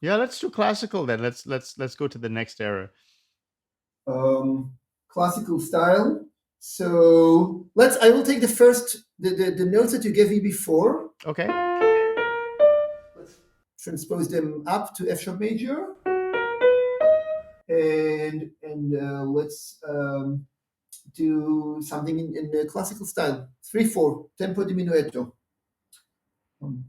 Yeah, let's do classical then. Let's go to the next era. Um, Classical style. So let's. I will take the first the notes that you gave me before. Okay. Let's transpose them up to F sharp major, and let's do something in the classical style. 3/4 tempo diminuendo. Um,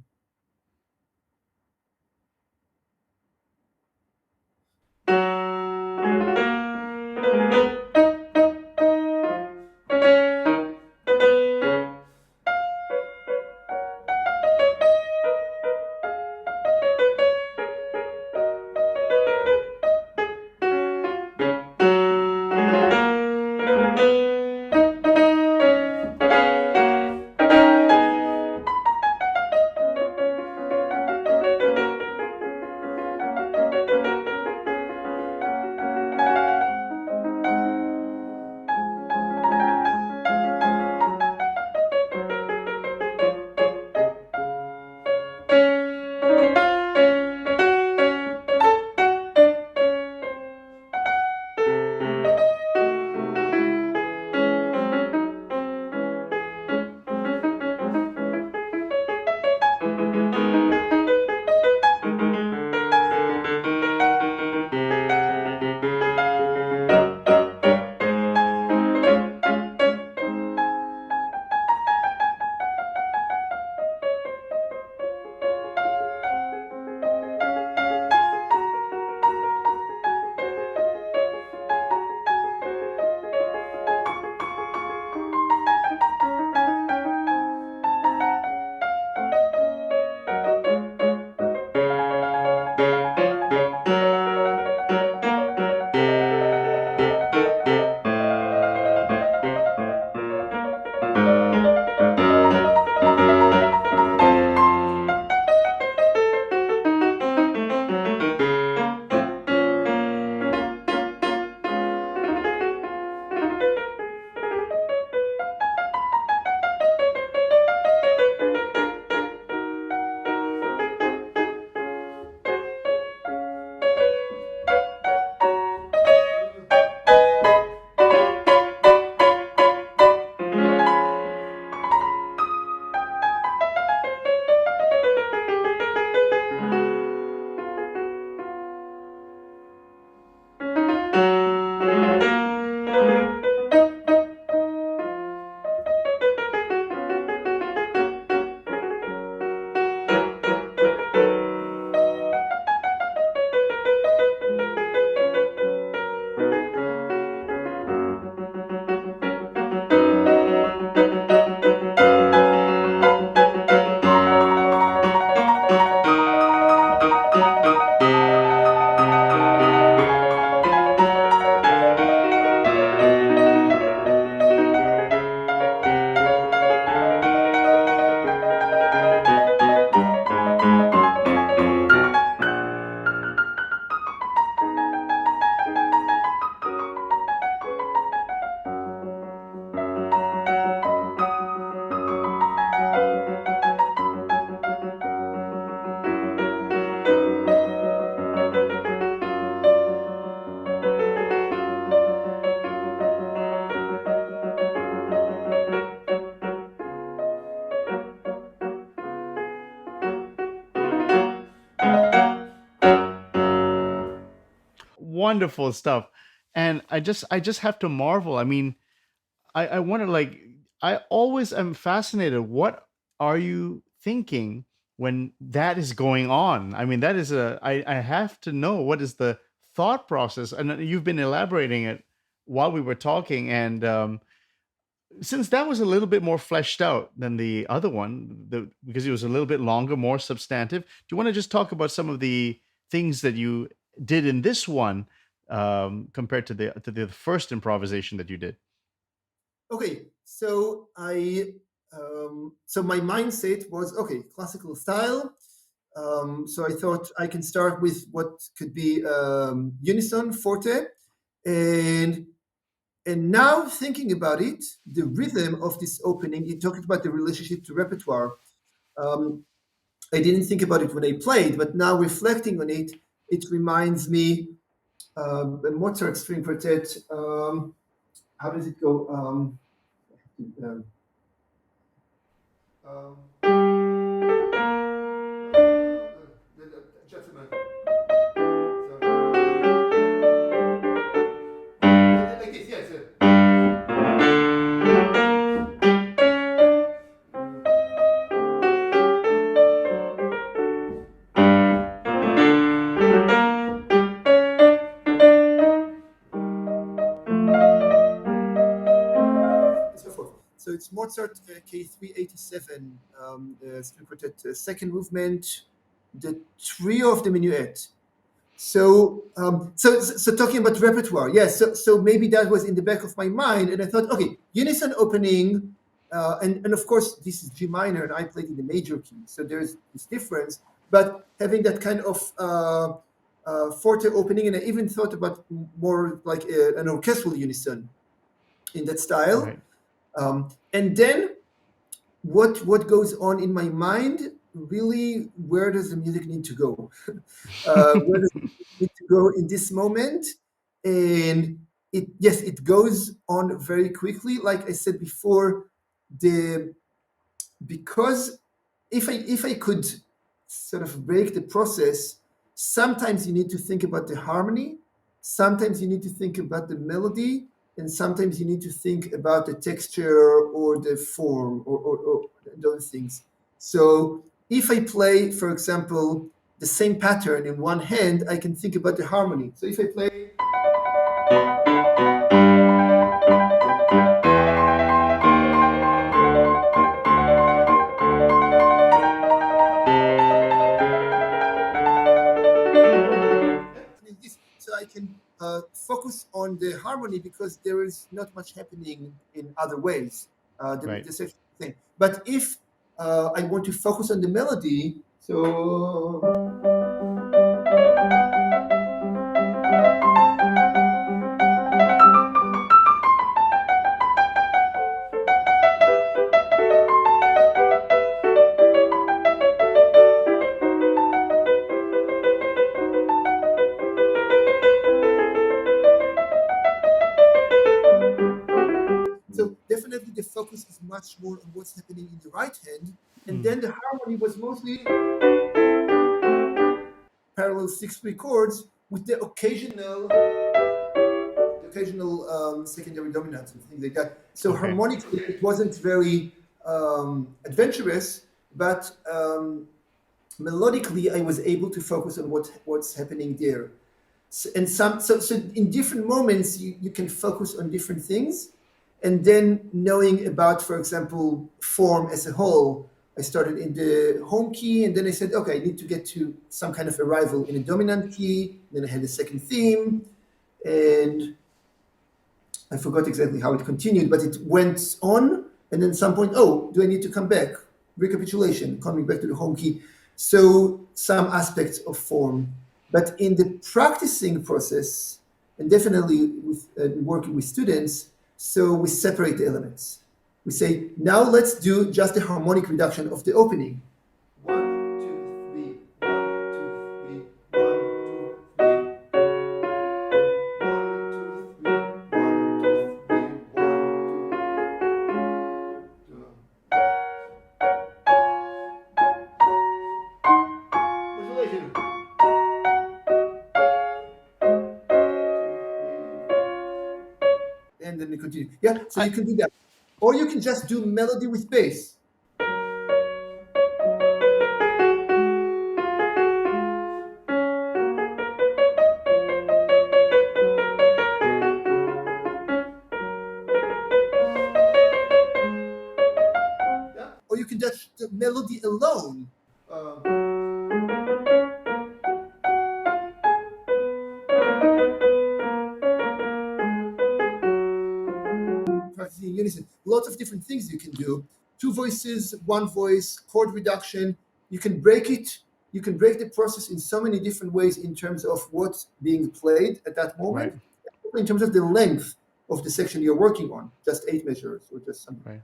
Wonderful stuff. And I just have to marvel. I mean, I wonder, like, I always am fascinated. What are you thinking when that is going on? I mean, that is I have to know what is the thought process. And you've been elaborating it while we were talking. And since that was a little bit more fleshed out than the other one, because it was a little bit longer, more substantive, do you want to just talk about some of the things that you did in this one compared to the first improvisation that you did? okay, so so my mindset was okay, classical style. So I thought I can start with what could be unison forte, and and now thinking about it, the rhythm of this opening, you talked about the relationship to repertoire. Um, I didn't think about it when I played, but now reflecting on it, it reminds me a Mozart string quartet. How does it go? Um, gentlemen. Like this, yes. So forth. So it's Mozart K387, string quartet, second movement, the trio of the minuet. So talking about repertoire, yes. So maybe that was in the back of my mind, and I thought, okay, unison opening, and of course this is G minor, and I played in the major key, so there's this difference. But having that kind of forte opening, and I even thought about more like an orchestral unison in that style. Right. And then what goes on in my mind, really, where does the music need to go? Where does it need to go in this moment? And it goes on very quickly. Like I said before, the because if I could sort of break the process, sometimes you need to think about the harmony, sometimes you need to think about the melody, and sometimes you need to think about the texture or the form or those things. So if I play, for example, the same pattern in one hand, I can think about the harmony. So if I play this, so I can focus on the harmony because there is not much happening in other ways. Right. The same thing. But if I want to focus on the melody, so definitely the focus is much more on what's happening in the right hand, and then the harmony was mostly parallel 6/3 chords with the occasional secondary dominance and things like that. So Okay. harmonically, it wasn't very adventurous, but melodically, I was able to focus on what's happening there. So in different moments, you can focus on different things, and then knowing about, for example, form as a whole. I started in the home key, and then I said, okay, I need to get to some kind of arrival in a dominant key. Then I had a second theme, and I forgot exactly how it continued, but it went on, and then at some point, oh, do I need to come back? Recapitulation, coming back to the home key. So some aspects of form. But in the practicing process, and definitely with working with students, so we separate the elements. We say, now let's do just the harmonic reduction of the opening. 1, 2, 3, 1, 2, 3, 1, 2, 3, 1, 2, 3, 1, 2, 3, 1, 2, 3. And then we continue. Yeah, so you can do that. Or you can just do melody with bass. Yeah? Or you can just do melody alone. Practicing in unison. Lots of different things you can do. 2 voices, 1 voice, chord reduction. You can break it. You can break the process in so many different ways in terms of what's being played at that moment, Right. in terms of the length of the section you're working on, just 8 measures or just something. Right.